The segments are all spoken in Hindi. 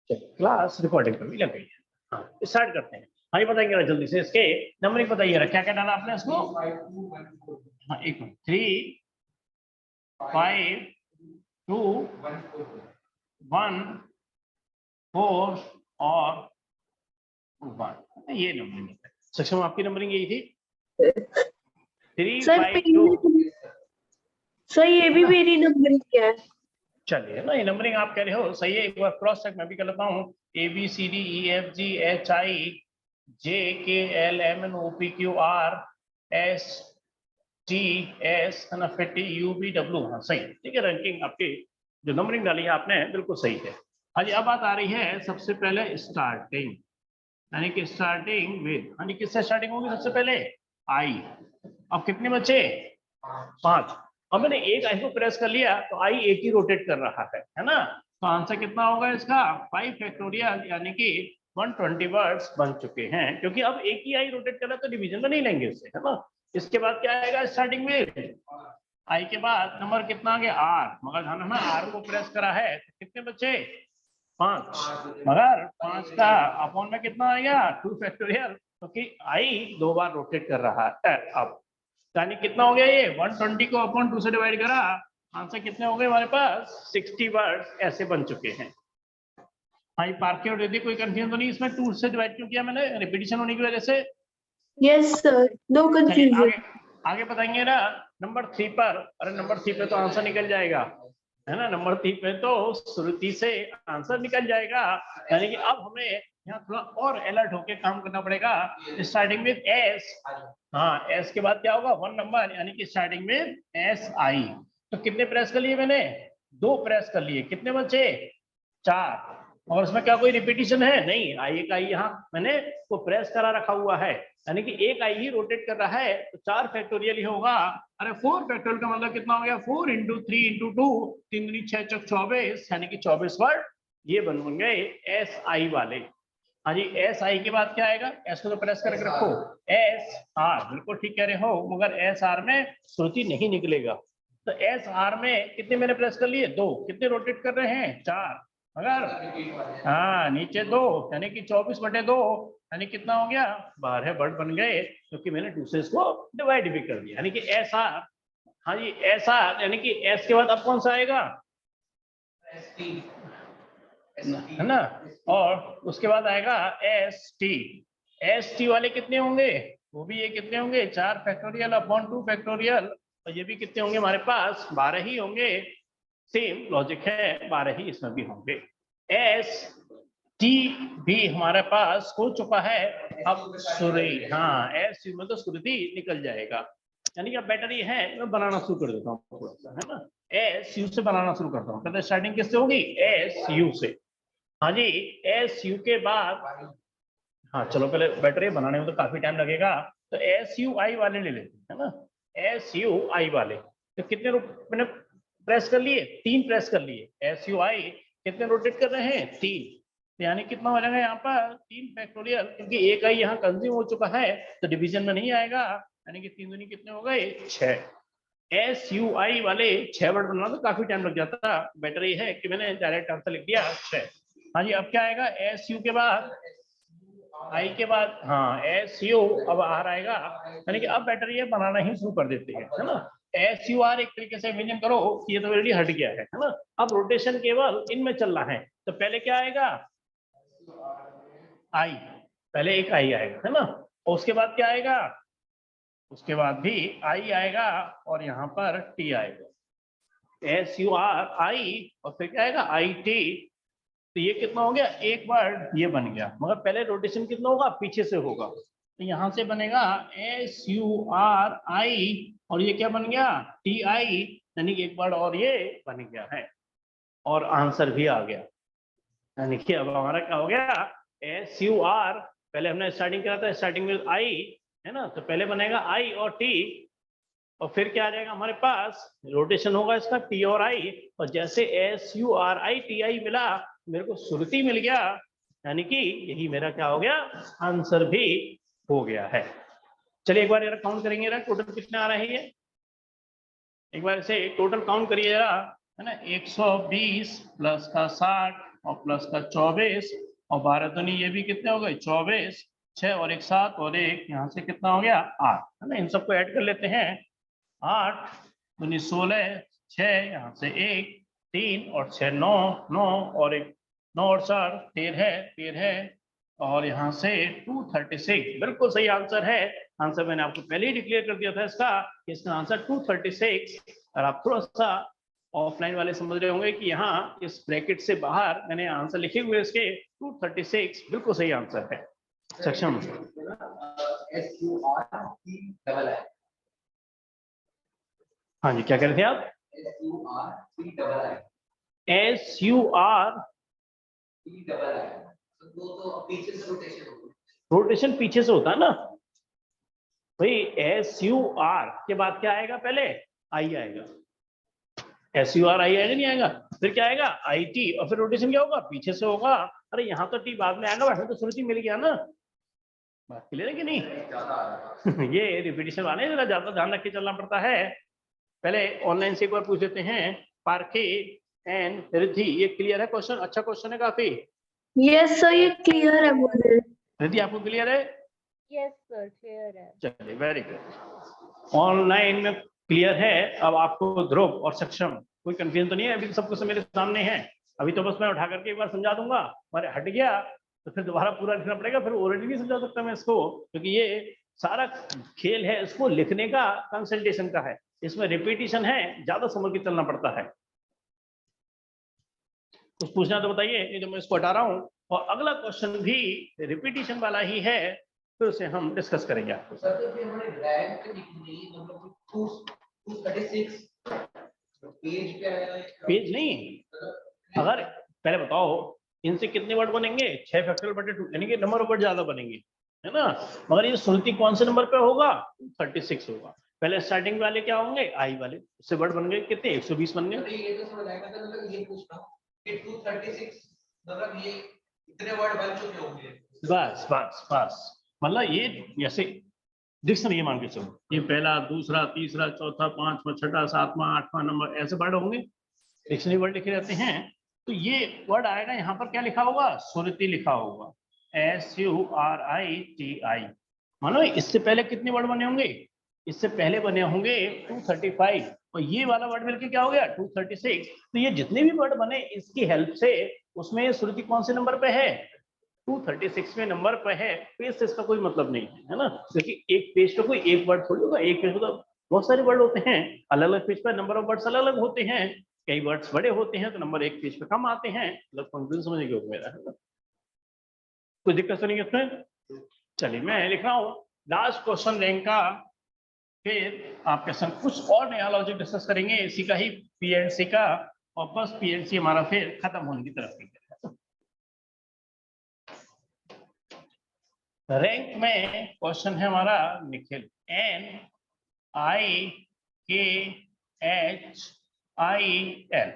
चलिए क्लास रिकॉर्डिंग पर भी लग गई है। हाँ स्टार्ट करते हैं। हाँ ये बताइए जल्दी से इसके नंबरिंग बताइए, क्या क्या डाला आपने इसको। हाँ एक मिनट, 3 5 2 1 4 और 1, ये नंबरिंग है। सक्षम आपकी नंबरिंग यही थी 3 5 2। सर ये भी मेरी नंबरिंग है। चलिए ना, ये नंबरिंग आप कह रहे हो सही है, एक बार क्रॉस चेक मैं भी कर लेता हूँ। ABCDEFGHILMNOPQRSTS है ना, फिर TUVW। हाँ सही, ठीक है। रैंकिंग आपकी जो नंबरिंग डाली है आपने बिल्कुल सही है। हाँ जी, अब बात आ रही है सबसे पहले स्टार्टिंग, यानी कि स्टार्टिंग विद, यानी किससे स्टार्टिंग होगी सबसे पहले आई। अब कितने बचे 5। अब मैंने एक आई को प्रेस कर लिया तो आई एक ही रोटेट कर रहा है ना। तो आंसर कितना होगा इसका 5 फैक्टोरियल, यानी कि 120 वर्ड्स बन चुके हैं, क्योंकि अब एक ही आई रोटेट कर रहा है तो डिवीजन में नहीं लेंगे इससे, है ना। इसके बाद क्या आएगा स्टार्टिंग में आई के बाद नंबर कितना आ गया आर, मगर ध्यान रखना आर को प्रेस करा है तो कितने बचे 5, मगर 5 का अपॉन में कितना आएगा 2 फैक्टोरियल, क्योंकि आई 2 बार रोटेट कर रहा है। अब यानी कितना हो गया ये 120 को अपॉन 2 से डिवाइड करा, आंसर कितने हो गए हमारे पास 60 वर्ड्स ऐसे बन चुके हैं। हाँ ये पार्किंग और यदि कोई कंफ्यूजन तो नहीं, इसमें 2 से डिवाइड क्यों किया मैंने, रिपीटिशन होने की वजह से। Yes sir, no confusion. आगे बताएंगे ना नंबर 3 पर। अरे नंबर 3 पे तो आंसर निकल जाएगा, है ना। नंबर 3 पे तो श्रुति से आंसर निकल जाएगा, यानी कि अब हमें यहाँ थोड़ा और अलर्ट होके काम करना पड़ेगा। स्टार्टिंग में एस, हाँ एस के बाद क्या होगा 1 नंबर, यानी कि स्टार्टिंग में एस आई। तो कितने प्रेस कर लिए मैंने 2 प्रेस कर लिए, कितने बचे 4। और उसमें क्या कोई रिपीटिशन है नहीं, आई का यहाँ मैंने वो प्रेस करा रखा हुआ है, यानी कि एक आई ही रोटेट कर रहा है तो 4 फैक्टोरियल ही होगा। अरे 4 फैक्टोरियल का मतलब कितना हो गया 4 × 3 × 2, 3 दूनी 6 चौक 24, यानी कि 24 वर्ड ये बन गए एस आई वाले। हाँ जी, एस आई के बाद क्या आएगा, एस को तो प्रेस करके रखो, एस आर, बिल्कुल ठीक कह रहे हो, मगर एस आर में श्रुति नहीं निकलेगा। तो एस आर में कितने मैंने प्रेस कर लिए 2, कितने रोटेट कर रहे हैं 4, मगर हाँ नीचे 2, यानी कि 24/2, यानी कितना हो गया 12 वर्ड बन गए, क्योंकि मैंने 2 से इसको डिवाइड भी कर दिया, यानी कि एस आर। हाँ जी एस आर, यानी कि एस के बाद अब कौन सा आएगा है ना, और उसके बाद आएगा एस टी। एस टी वाले कितने होंगे, वो भी ये कितने होंगे 4 फैक्टोरियल अपॉन 2 फैक्टोरियल, और ये भी कितने होंगे हमारे पास 12 ही होंगे। सेम लॉजिक है, 12 ही इसमें भी होंगे। एस टी भी हमारे पास हो चुका है। अब सुरी, हाँ एस यू में तो सुरती निकल जाएगा, यानी कि अब बेटर ये है मैं बनाना शुरू कर देता हूँ थोड़ा सा, है ना। एस यू से बनाना शुरू करता हूँ, कहते स्टार्टिंग किससे होगी एस यू से। हाँ जी एस यू के बाद, हाँ चलो पहले बैटरी बनाने में तो काफी टाइम लगेगा, तो एस यू आई वाले ले लेते हैं, है ना। एस यू आई वाले तो कितने मैंने प्रेस कर लिए 3 प्रेस कर लिए, एस यू आई कितने रोटेट कर रहे हैं 3, यानी कितना हो जाएगा यहाँ पर 3 फैक्टोरियल, क्योंकि एक आई यहाँ कंज्यूम हो चुका है तो डिवीजन में नहीं आएगा, यानी कि 3 दूनी कितने हो गए 6। एस यू आई वाले 6 वर्ड बनाना तो काफी टाइम लग जाता, बेटर ये है कि मैंने डायरेक्ट आंसर लिख दिया 6। हाँ जी, अब क्या आएगा एस यू के बाद आई के बाद, हाँ एस यू अब आर आएगा, यानी कि अब बेटर ये बनाना ही शुरू कर देते हैं, है ना। एस यू आर एक तरीके से इमेजिन करो कि ये तो ऑलरेडी हट गया है ना। अब रोटेशन केवल इनमें चल रहा है, तो पहले क्या आएगा आई, पहले एक आई आएगा, है ना, और उसके बाद क्या आएगा, उसके बाद भी आई आएगा, और यहाँ पर टी आएगा, एस यू आर आई, और फिर क्या आएगा आई टी। तो ये कितना हो गया एक वर्ड ये बन गया, मगर पहले रोटेशन कितना होगा पीछे से होगा, तो यहाँ से बनेगा एस यू आर आई, और ये क्या बन गया टी आई, यानी कि एक वर्ड और ये बन गया है, और आंसर भी आ गया। यानी कि अब हमारा क्या हो गया एस यू आर, पहले हमने स्टार्टिंग करा था स्टार्टिंग में आई, है ना, तो पहले बनेगा आई और टी, और फिर क्या आ जाएगा हमारे पास रोटेशन होगा इसका टी और आई, और जैसे S U are I T I मिला मेरे को श्रुति मिल गया, यानी कि यही मेरा क्या हो गया आंसर भी हो गया है। चलिए एक बार जरा काउंट करेंगे जरा टोटल कितने आ रहे हैं, एक बार इसे टोटल काउंट करिए जरा, है ना, 120 प्लस का 60 और प्लस का 24 और 12 दूनी ये भी कितने हो गए 24, 6 और 1 7 और 1 यहाँ से कितना हो गया 8, है ना। इन सबको ऐड कर लेते हैं, 8 दूनी 16, 6 यहाँ से 1 3 और 6 9 9 और 1 9 और 4 13 और यहाँ से 236 बिल्कुल सही आंसर है। आंसर मैंने आपको पहले ही डिक्लेयर कर दिया था इसका आंसर 236। और आप थोड़ा सा ऑफलाइन वाले समझ रहे होंगे कि यहाँ इस ब्रैकेट से बाहर मैंने आंसर लिखे हुए इसके 236 बिल्कुल सही आंसर है। सक्षम हाँ जी, क्या कह रहे थे आप? SUR रोटेशन पीछे से होता है ना भाई। SUR के बाद क्या आएगा? पहले आई आएगा। SUR आई आएगा नहीं आएगा? फिर क्या आएगा? IT और फिर रोटेशन क्या होगा? पीछे से होगा। अरे यहाँ तो टी बाद में आएगा, वैसे तो श्रुति मिल गया ना। बात क्लियर है कि नहीं? ये रिपीटिशन वाले जरा ज्यादा ध्यान रख के चलना पड़ता है। पहले ऑनलाइन से एक बार पूछ लेते हैं। पार्के एंड रिद्धि, ये क्लियर है क्वेश्चन? अच्छा क्वेश्चन है काफी। यस सर, ये क्लियर है मुझे। रिद्धि आपको क्लियर है? यस सर, क्लियर है। चलिए, वेरी गुड। ऑनलाइन में क्लियर है। अब आपको ध्रुव और सक्षम कोई कंफ्यूजन तो नहीं है? अभी सब कुछ मेरे सामने है। अभी तो बस मैं उठा करके एक बार समझा दूंगा, और हट गया तो फिर दोबारा पूरा लिखना पड़ेगा। फिर ऑलरेडी नहीं समझा सकता मैं इसको, क्योंकि ये सारा खेल है इसको लिखने का, कंसंट्रेशन का है। इसमें रिपीटिशन है, ज्यादा समझ के चलना पड़ता है। कुछ पूछना तो बताइए, ये जो मैं इसको हटा रहा हूँ। और अगला क्वेश्चन भी रिपीटिशन वाला ही है, फिर उसे हम डिस्कस करेंगे आपको। पेज नहीं, अगर पहले बताओ इनसे कितने वर्ड बनेंगे? 6 फैक्टोरियल बटे 2, यानी कि नंबर ऑफ वर्ड ज्यादा बनेंगे, है ना। मगर ये सुनती कौन से नंबर पे होगा? 36 होगा। पहले स्टार्टिंग वाले क्या होंगे? आई वाले, उससे वर्ड बन गए कितने? 120 बन गए। ये तो समझ आएगा, मतलब ये पूछ रहा हूं कि 236 मतलब ये इतने वर्ड बन चुके होंगे। बस बस बस, मतलब ये जैसे डिक्शनरी मान के चलो, ये पहला, दूसरा, तीसरा, चौथा, पांचवा, छठा, सातवां, आठवां नंबर ऐसे वर्ड होंगे, डिक्शनरी वर्ड लिखे रहते हैं। तो ये वर्ड आएगा, यहाँ पर क्या लिखा होगा? सुरति लिखा होगा, SURITI। मानो इससे पहले कितने वर्ड बने होंगे? इससे पहले बने होंगे 235, और ये वाला वर्ड मिलके क्या हो गया? 236। तो ये जितने भी वर्ड बने इसकी हेल्प से, उसमें सुरति कौन से नंबर पे है? 236 में नंबर पे है। पेज से इसका कोई मतलब नहीं है ना, क्योंकि एक पेज पे कोई एक वर्ड थोड़ी होगा। एक पेज पे तो बहुत सारे वर्ड होते हैं, अलग अलग पेज पर नंबर ऑफ वर्ड्स अलग अलग होते हैं। कई वर्ड्स बड़े होते हैं तो नंबर एक पेज पे कम आते हैं। मतलब कंफ्यूजन समझने के ऊपर मेरा है ना, कोई दिक्कत तो नहीं है इसमें। चलिए मैं लिख रहा हूँ लास्ट क्वेश्चन रैंक का, फिर आपके संग कुछ और नया लॉजिक डिस्कस करेंगे, इसी का ही PNC का, और बस PNC हमारा फिर खत्म होने की तरफ है। रैंक में क्वेश्चन है हमारा निखिल, NIKHIL।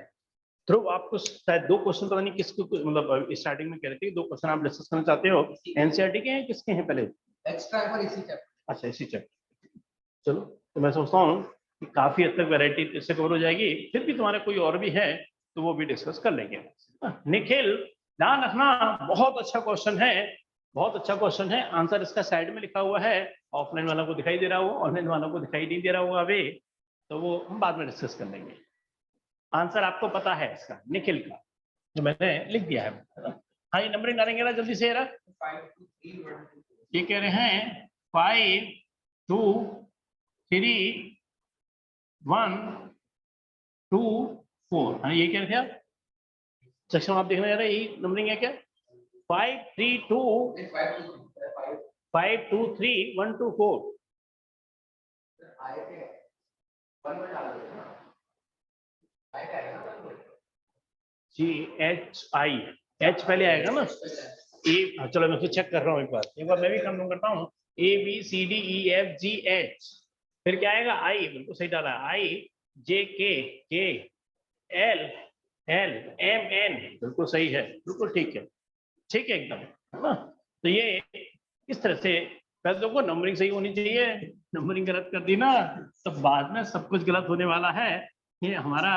ध्रुव आपको शायद 2 क्वेश्चन पता नहीं किसको, मतलब स्टार्टिंग में कह रहे थे 2 क्वेश्चन आप डिस्कस करना चाहते हो। NCERT के हैं, किसके हैं? पहले एक्स्ट्रा है पर इसी चैप्टर। अच्छा, इसी चैप्टर। चलो, तो मैं सोचता हूँ कि काफी हद तक वैरायटी इससे कवर हो जाएगी। फिर भी तुम्हारे कोई और भी है तो वो भी डिस्कस कर लेंगे। निखिल, ध्यान रखना, बहुत अच्छा क्वेश्चन है, बहुत अच्छा क्वेश्चन है। आंसर इसका साइड में लिखा हुआ है, ऑफलाइन वालों को दिखाई दे रहा होगा, ऑनलाइन वालों को दिखाई नहीं दे रहा होगा अभी, तो वो हम बाद में डिस्कस कर लेंगे। आंसर आपको पता है इसका, निखिल का, जो मैंने लिख दिया है। हाँ, ये नंबरिंग डालेंगे ना जल्दी से। ये कह रहे हैं 5 2 3 1 2 4। हाँ, ये कह रहे थे आप। सक्षम आप देखना जरा, यही नंबरिंग है क्या? 5 3 2 5 2 3 1 2 4। GHI, H पहले आएगा ना। ए, चलो मैं फिर चेक कर रहा हूँ, एक बार मैं भी कंफर्म करता हूँ। ABCDEFGH, फिर क्या आएगा? I, बिल्कुल सही डाला। I JK L M N, बिल्कुल सही है, बिल्कुल ठीक है, ठीक है एकदम, है ना। तो ये इस तरह से पहले तो नंबरिंग सही होनी चाहिए। नंबरिंग गलत कर दी ना तो बाद में सब कुछ गलत होने वाला है। ये हमारा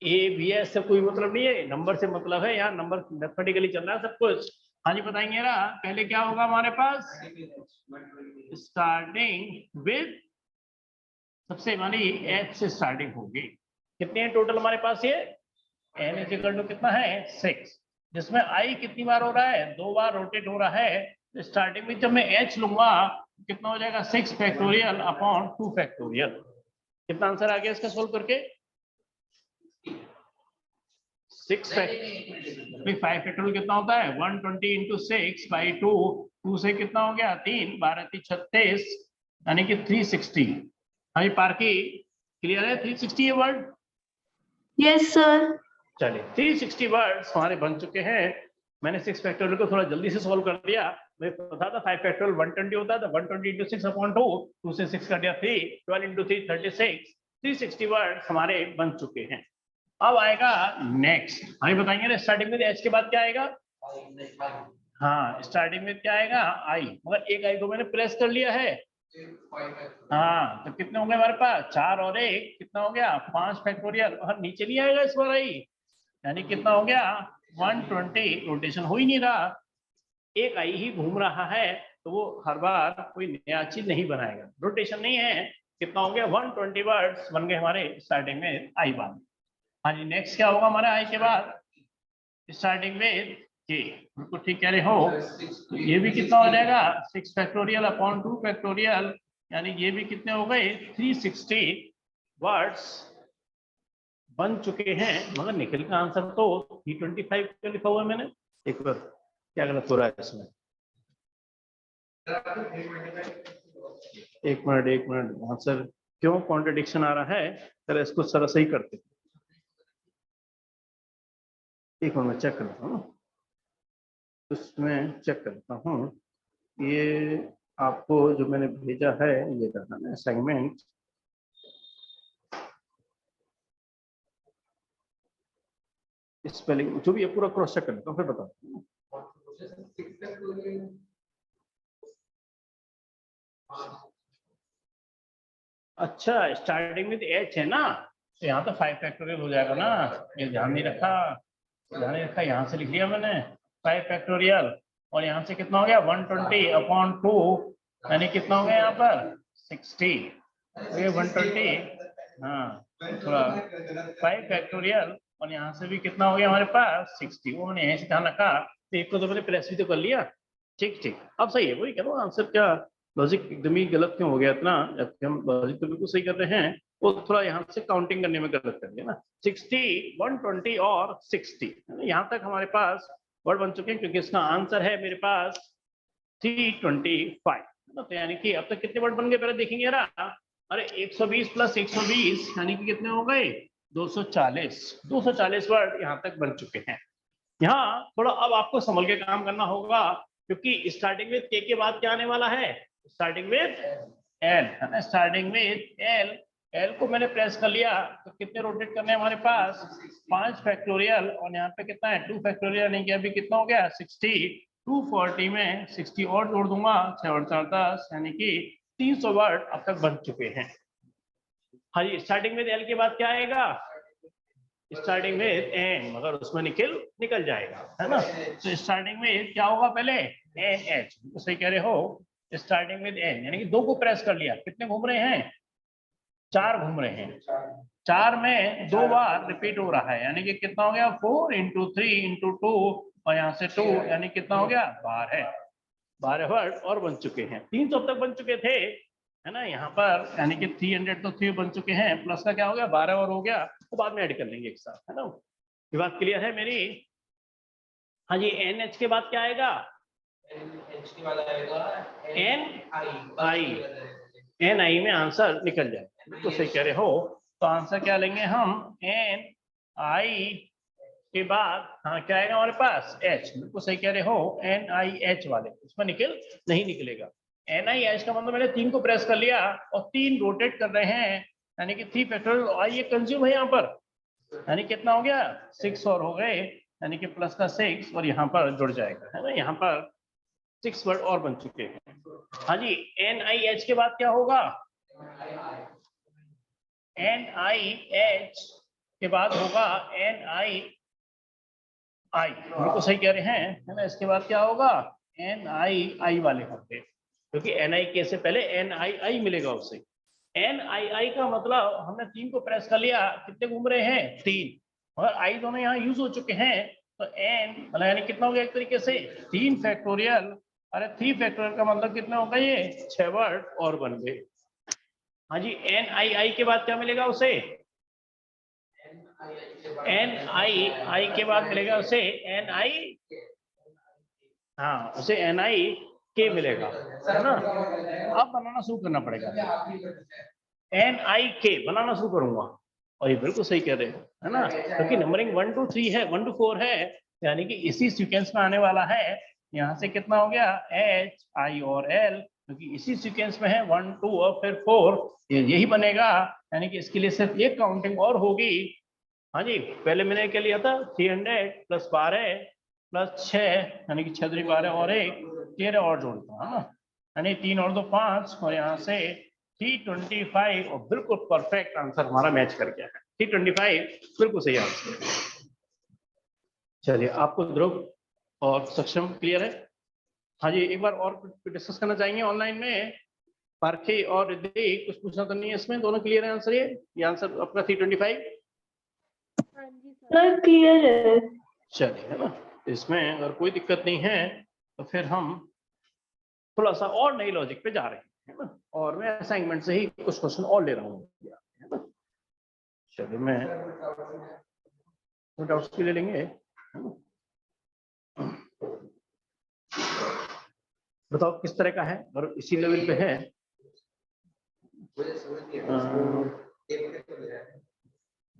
ए बी एस से कोई मतलब नहीं है, नंबर से मतलब है, यहाँ नंबर मैथमेटिकली चल रहा है सब कुछ। हाँ जी बताएंगे ना, पहले क्या होगा हमारे पास, स्टार्टिंग विद, सबसे हमारी एच से स्टार्टिंग होगी। कितने हैं टोटल हमारे पास ये, एन इज इक्वल टू कितना है 6, जिसमें आई कितनी बार हो रहा है, 2 बार रोटेट हो रहा है। तो स्टार्टिंग में जब मैं एच लूंगा कितना हो जाएगा 6 फैक्टोरियल अपॉन 2 फैक्टोरियल। कितना आंसर आ गया इसका सोल्व करके, 6 5 फैक्टोरियल कितना होता है 120 इंटू 6 बाई 2, 2 से कितना हो गया 3, 12 36, यानी कि 360। हाँ पार्की क्लियर है, 360 ये वर्ड, यस सर। चलिए 360 वर्ड्स हमारे बन चुके हैं। मैंने 6 फैक्टोरियल को थोड़ा जल्दी से सॉल्व कर दिया, मुझे पता था 5 फैक्टोरियल 120 होता था, 120 इंटू 6 अपॉन 2, 2 से 6 कर दिया 3, 12 इंटू 3 36, 360 वर्ड्स हमारे बन चुके हैं। अब आएगा नेक्स्ट, हमें बताएंगे ना स्टार्टिंग में एच के बाद क्या आएगा, हाँ स्टार्टिंग में क्या आएगा आई, मगर एक आई को मैंने प्रेस कर लिया है। हाँ तो कितने होंगे हमारे पास, 4 और 1 कितना हो गया 5 फैक्टोरियल, और नीचे नहीं आएगा इस बार आई, यानी कितना हो गया 120, रोटेशन हो ही नहीं रहा, एक आई ही घूम रहा है, तो वो हर बार कोई नया चीज नहीं बनाएगा, रोटेशन नहीं है। कितना हो गया 120 वर्ड्स बन गए हमारे स्टार्टिंग में आई बार। हाँ जी नेक्स्ट क्या होगा हमारे आई के बाद, स्टार्टिंग में के, बिल्कुल ठीक कह रहे हो, ये भी कितना हो जाएगा 6 फैक्टोरियल अपॉन 2 फैक्टोरियल, यानी ये भी कितने हो गए 360 वर्ड्स बन चुके हैं। मगर निखिल का आंसर तो 325 का लिखा हुआ है मैंने, एक बार क्या गलत हो रहा है इसमें, एक मिनट आंसर क्यों कॉन्ट्रडिक्शन आ रहा है, चलो इसको जरा सही करते, एक मिनट में चेक करता हूँ, उसमें चेक करता हूँ। ये आपको जो मैंने भेजा है ये करना है असाइनमेंट, स्पेलिंग जो भी है पूरा क्रॉस चेक करता हूँ फिर बताता हूँ। अच्छा स्टार्टिंग विद एच है ना, तो यहाँ तो 5 फैक्टोरियल हो जाएगा ना, ये ध्यान नहीं रखा, यहाँ से लिख लिया मैंने 5 फैक्टोरियल, और यहाँ से कितना हो गया 120 अपॉन 2, यानी कितना हो गया यहाँ पर 60, तो ये 120, हाँ थोड़ा 5 फैक्टोरियल, और यहाँ से भी कितना हो गया हमारे पास 60, वो मैंने यहीं से ध्यान रखा, तो एक को तो मैंने प्रेस भी तो कर लिया, ठीक ठीक अब सही है, वही कह रहा हूँ आंसर क्या लॉजिक एकदम ही गलत क्यों हो गया इतना, जबकि हम लॉजिक तो बिल्कुल सही कर रहे हैं, वो थोड़ा यहाँ से काउंटिंग करने में गलत कर दिया ना, 60 120 और 60, यहाँ तक हमारे पास वर्ड बन चुके हैं, क्योंकि इसका आंसर है मेरे पास 325, तो यानी कि अब तक कितने वर्ड बन गए पहले देखेंगे ना, अरे 120 प्लस 120 यानी कि कितने हो गए 240 वर्ड यहाँ तक बन चुके हैं। यहाँ थोड़ा अब आपको संभल के काम करना होगा, क्योंकि स्टार्टिंग में के बाद क्या आने वाला है, स्टार्टिंग में एल है ना, स्टार्टिंग में एल को मैंने प्रेस कर लिया, तो कितने रोटेट करने हैं हमारे पास 5 फैक्टोरियल, और यहाँ पे कितना है 2 फैक्टोरियल, यानी कि अभी कितना हो गया 60, 240 में 60 और जोड़ दूंगा 6 और 4 10, यानी कि 300 वर्ड अब तक बन चुके हैं। हाँ जी स्टार्टिंग में एल के बाद क्या आएगा, स्टार्टिंग में एन, मगर उसमें निकल जाएगा है ना, तो स्टार्टिंग में क्या होगा पहले एन एच, तो सही कह रहे हो, स्टार्टिंग में एन, यानी कि 2 को प्रेस कर लिया, कितने घूम रहे हैं 4 घूम रहे हैं, 4 में 2 बार रिपीट हो रहा है, यानी कि कितना हो गया 4 इंटू 3 इंटू 2, और यहाँ से 2, यानी कितना हो गया 12 वर्ड और बन चुके हैं, 300 अब तक बन चुके थे है ना, यहाँ पर यानी कि 300 तो 3 बन चुके हैं, प्लस का क्या हो गया 12 और हो गया, तो बाद में ऐड कर लेंगे एक साथ है ना, ये बात क्लियर है मेरी। हाँ जी एन एच के बाद क्या आएगा, एच के बाद आएगा एन आई में आंसर निकल जाए, बिल्कुल सही कह रहे हो, तो आंसर क्या लेंगे हम एन आई के बाद, हाँ क्या आएगा हमारे पास एच, बिल्कुल सही कह रहे हो, एन आई एच वाले इसमें नहीं निकलेगा, एन आई एच का मतलब मैंने 3 को प्रेस कर लिया और 3 रोटेट कर रहे हैं, यानी कि 3 फैक्टोरियल, और ये कंज्यूम है यहाँ पर, यानी कितना हो गया 6 और हो गए, यानी कि प्लस का 6 और यहाँ पर जुड़ जाएगा है ना, यहाँ पर 6 वर्ड और बन चुके हैं। हाँ जी एन आई एच के बाद क्या होगा, एन आई एच के बाद होगा NI बिल्कुल सही कह रहे हैं, है ना। इसके बाद क्या होगा, NII वाले होंगे, क्योंकि NIK से पहले NII मिलेगा उसे। NII का मतलब हमने 3 को प्रेस कर लिया, कितने घूम रहे हैं 3, और I दोनों यहाँ यूज हो चुके हैं, तो N मतलब यानी कितना हो गया एक तरीके से 3 फैक्टोरियल। अरे 3 फैक्टोरियल का मतलब कितना होगा, ये 6 वर्ड और बन गए। हाँ जी, NII के बाद क्या मिलेगा उसे, NII के बाद मिलेगा उसे NI, हाँ उसे NIK मिलेगा, है ना। अब बनाना शुरू करना पड़ेगा, NIK बनाना शुरू करूंगा, और ये बिल्कुल सही कह रहे हैं, है ना, क्योंकि नंबरिंग 1 to 3 है, 1 to 4 है, यानी कि इसी सीक्वेंस में आने वाला है। यहाँ से कितना हो गया H I और L, क्योंकि इसी सीक्वेंस में है 1 2 और फिर 4, यही बनेगा, यानी कि इसके लिए सिर्फ एक काउंटिंग और होगी। हाँ जी, पहले मैंने क्या लिया था 300 प्लस 12 प्लस 6, यानी कि 6 3 12 और 1 13 और जोड़ता है ना, यानी 3 और 2 5, और यहाँ से 325, और बिल्कुल परफेक्ट आंसर हमारा मैच कर गया है, 325 बिल्कुल सही आंसर। चलिए, आपको ध्रुव और सक्षम क्लियर है। हाँ जी, एक बार और डिस्कस करना चाहेंगे ऑनलाइन में, पारखी और रिद्धि कुछ पूछना तो नहीं है इसमें, दोनों क्लियर है आंसर, ये आंसर अपना 325 सर क्लियर है। चलिए, है ना, इसमें अगर कोई दिक्कत नहीं है तो फिर हम थोड़ा सा और नई लॉजिक पे जा रहे हैं, है ना, और मैं असाइनमेंट से ही कुछ क्वेश्चन और ले रहा हूँ, है ना। चलिए, मैं डाउट्स के ले लेंगे, है ना। बताओ किस तरह का है, और इसी लेवल पे है।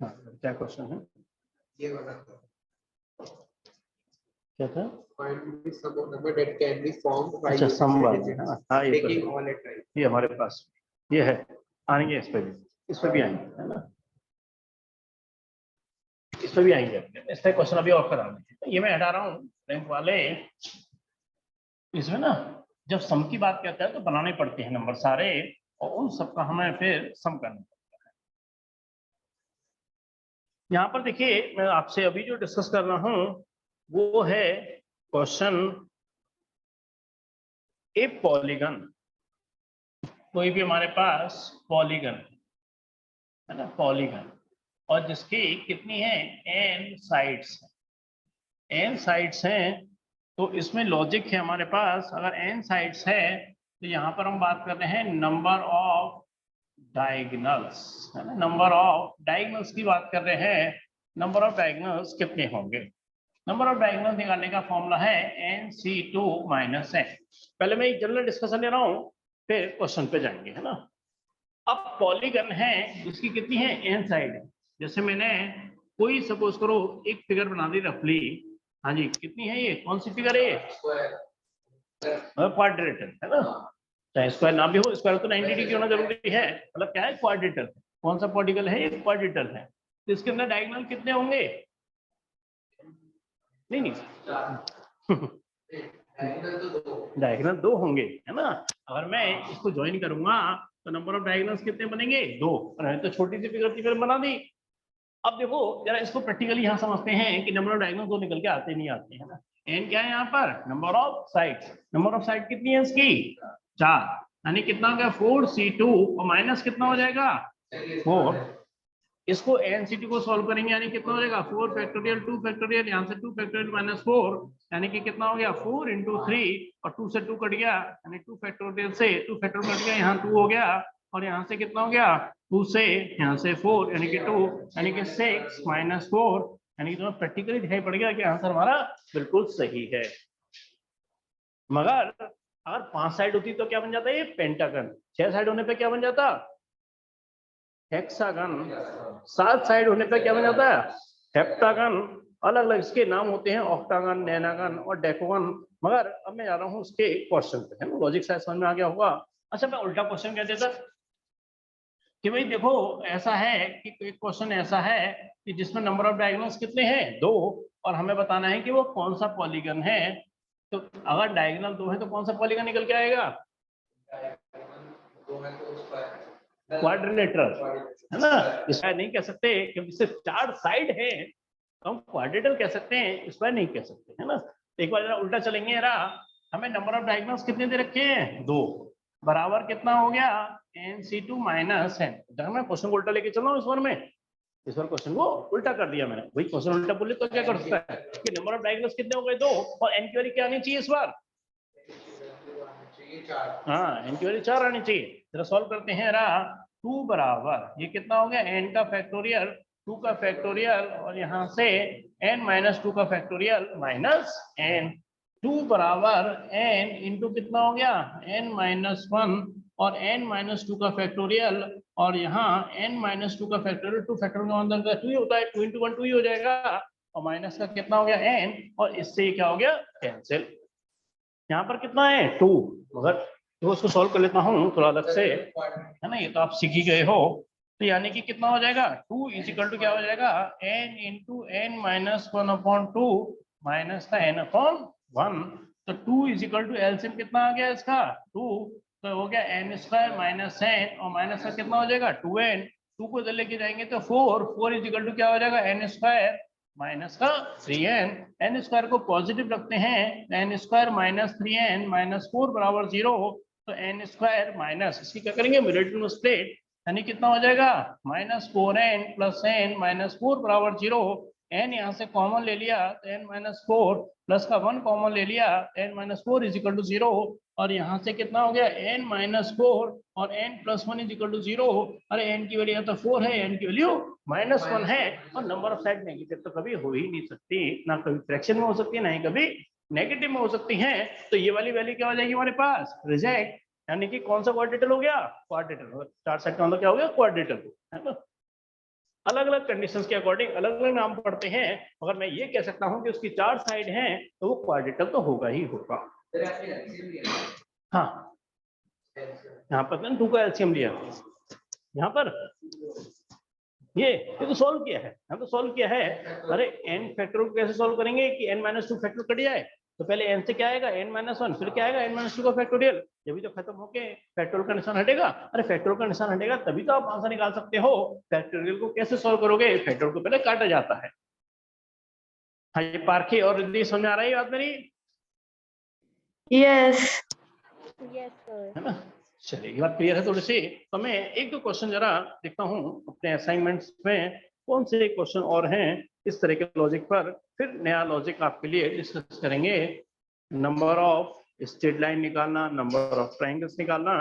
हाँ, क्या क्वेश्चन है, ये वाला क्या था, find the sum of number that can be formed by अच्छा using सम वाला, digits, है ना। हाँ, ये तो taking है। all at right. ये हमारे पास ये है, आएंगे इस पे भी आएंगे, है ना, इस पे भी आएंगे, इस पे क्वेश्चन अभी और करा लेंगे। ये मैं हटा रहा हूँ रैंक वाले, इसमें ना जब सम की बात करते हैं तो बनाने पड़ते हैं नंबर सारे, और उन सबका हमें फिर सम करना पड़ता है। यहाँ पर देखिए, मैं आपसे अभी जो डिस्कस कर रहा हूँ वो है क्वेश्चन, ए पॉलीगन, कोई भी हमारे पास पॉलीगन है ना, पॉलीगन, और जिसकी कितनी है n साइड्स, n साइड्स हैं, तो इसमें लॉजिक है हमारे पास, अगर n साइड्स है तो यहाँ पर हम बात कर रहे हैं नंबर ऑफ डायगोनल्स, है ना, नंबर ऑफ डायगोनल्स की बात कर रहे हैं, नंबर ऑफ डायगोनल्स कितने होंगे। नंबर ऑफ डायगोनल्स निकालने का फॉर्मूला है NC2 - n। पहले मैं एक जनरल डिस्कशन ले रहा हूँ, फिर क्वेश्चन पे जाएंगे, है ना। अब पॉलीगन है जिसकी कितनी है n साइड है, जैसे मैंने कोई सपोज करो एक फिगर बना दी रफली, हाँ जी, कितनी है ये, कौन सी फिगर है, क्वाड्रेटर, है ना, चाहे स्क्वायर ना भी हो, स्क्वायर तो 90 डिग्री होना जरूरी है, मतलब क्या है क्वाड्रेटर, कौन सा पॉलीगन है, ये क्वाड्रेटर है, तो इसके अंदर डायगोनल कितने होंगे, नहीं डायगोनल 2 होंगे, है ना। अगर मैं इसको ज्वाइन करूंगा तो नंबर ऑफ डायगोनल्स कितने बनेंगे, 2, तो छोटी सी फिगर की फिगर बना दी। अब देखो जरा इसको प्रैक्टिकली यहाँ समझते हैं कि नंबर ऑफ डायगोनल्स 2 निकल के आते नहीं आते, है ना। एन क्या है यहाँ पर, number of sides, number of side कितनी है इसकी 4, यानी कितना हो गया 4C2, और माइनस कितना हो जाएगा 4, इसको NC2 को सॉल्व करेंगे, यानी कितना हो जाएगा 4 फैक्टोरियल 2 फैक्टोरियल, यहाँ से 2 फैक्टोरियल -4, यानी कि कितना हो गया 4 × 3, और 2 से 2 कट गया, यानी 2 फैक्टोरियल से 2 फैक्टोरियल कट गया, यहाँ 2 हो गया, और यहाँ से कितना हो गया 2 से यहाँ से 4, यानी कि 2, यानी कि 6 - 4, यानी कि तुम्हें प्रैक्टिकली दिखाई पड़ गया कि आंसर हमारा बिल्कुल सही है। मगर अगर 5 साइड होती तो क्या बन जाता है, ये पेंटागन, 6 साइड होने पे क्या बन जाता, हेक्सागन, 7 साइड होने पे क्या बन जाता है, हेप्टागन, अलग अलग इसके नाम होते हैं, ऑक्टागन, नैनागन और डेकोगन। मगर अब मैं जा रहा हूँ उसके क्वेश्चन पे, है ना, लॉजिक शायद समझ में आ गया होगा। अच्छा, मैं उल्टा क्वेश्चन कह देता कि भाई देखो ऐसा है कि एक क्वेश्चन ऐसा है कि जिसमें नंबर ऑफ डायगोनल्स कितने हैं 2, और हमें बताना है कि वो कौन सा पॉलीगन है, तो अगर डायगोनल 2 है तो कौन सा पॉलीगन निकल के आएगा, क्वाड्रिलेटरल, है ना। इसका नहीं कह सकते क्योंकि सिर्फ 4 साइड है, तो हम क्वाड्रिलेटरल कह सकते हैं, इस बार नहीं कह सकते, है ना। एक बार जरा उल्टा चलेंगे जरा, हमें नंबर ऑफ डायगोनल्स कितने दे रखे हैं, 2, बराबर कितना हो गया nc2 माइनस n। मैं क्वेश्चन को उल्टा लेके चल रहा हूँ इस बार में, इस बार क्वेश्चन को उल्टा कर दिया मैंने। वही क्वेश्चन उल्टा बोले तो क्या कर सकता है कि नंबर ऑफ डायगोनल्स कितने हो गए 2, और n की वैल्यू क्या आनी चाहिए इस बार, हाँ n की वैल्यू 4 आनी चाहिए। जरा सॉल्व करते हैं जरा, 2 बराबर ये कितना हो गया n का फैक्टोरियल, 2 का फैक्टोरियल, और यहाँ से n माइनस 2 का फैक्टोरियल माइनस n। 2 बराबर n इंटू कितना हो गया n माइनस 1 और n माइनस 2 का फैक्टोरियल, और यहाँ n माइनस 2 का फैक्टोरियल, 2 फैक्टोरियल का अंदर 2 ही होता है, 2 इंटू 1 2 ही हो जाएगा, और माइनस का कितना हो गया n, और इससे क्या हो गया कैंसिल। यहाँ पर कितना है 2, मगर तो उसको सॉल्व कर लेता हूँ थोड़ा अलग से, है ना, ये तो आप सीख ही गए हो। तो यानी कि कितना हो जाएगा 2 इज इक्वल टू क्या हो जाएगा n into n minus 1 upon 2 minus का n अपॉन 1। तो 2 इज इक्वल टू एलसीएम कितना आ गया इसका 2, तो हो गया n स्क्वायर माइनस n, और माइनस का कितना हो जाएगा 2n, 2 को इधर लेके जाएंगे तो 4 इज इक्वल टू क्या हो जाएगा n स्क्वायर माइनस का 3n, n स्क्वायर को पॉजिटिव रखते हैं, n square minus 3n minus 4 बराबर 0, तो n स्क्वायर माइनस इसकी क्या करेंगे मिडिल टू स्प्लिट, यानी कितना हो जाएगा minus 4n plus n minus 4 बराबर 0। n यहाँ से कॉमन ले लिया तो n माइनस 4 प्लस का 1 कॉमन ले लिया, n minus 4 is equal to 0, और यहाँ से कितना हो गया n माइनस 4 और n plus 1 is equal to 0। अरे n की वैल्यू तो 4 है, n की वैल्यू माइनस 1 है, और नंबर ऑफ साइड नेगेटिव तो कभी हो ही नहीं सकती, ना कभी फ्रैक्शन में हो सकती है ना ही कभी नेगेटिव में हो सकती है। तो ये वाली वैल्यू क्या हो जाएगी हमारे पास रिजेक्ट, यानी कि कौन सा क्वाड्रेटल हो गया क्वाड्रेटल, 4 साइड का मतलब क्या हो गया क्वाड्रेटल, है ना। अलग अलग कंडीशंस के अकॉर्डिंग अलग अलग नाम पढ़ते हैं, मगर मैं ये कह सकता हूं कि उसकी 4 साइड हैं तो वो क्वाड्रेटल तो होगा ही होगा। हाँ यहाँ पर 2 का एलसीएम लिया, यहाँ पर ये तो सॉल्व किया है, यहाँ तो सॉल्व किया है। अरे n फैक्टोरियल कैसे सॉल्व करेंगे कि n माइनस 2 फैक्टोरियल कट जाए, तो पहले n से क्या आएगा n माइनस 1, फिर क्या आएगा n माइनस 2 का फैक्टोरियल, जब भी तो खत्म होके फैक्टोरियल का निशान हटेगा। अरे फैक्टोरियल का निशान हटेगा तभी तो आप आंसर निकाल सकते हो। फैक्टोरियल को कैसे सॉल्व करोगे, फैक्टोरियल को पहले काटा जाता है। हाँ ये पारखी और रिद्धि समझ आ रही है बात मेरी, यस है ना। चलिए ये बात क्लियर है थोड़ी सी। तो मैं एक दो क्वेश्चन जरा देखता हूँ अपने असाइनमेंट्स में कौन से क्वेश्चन और हैं इस तरह के लॉजिक पर, फिर नया लॉजिक आपके लिए डिस्कस करेंगे। नंबर ऑफ स्ट्रेट लाइन निकालना, नंबर ऑफ ट्रायंगल्स निकालना,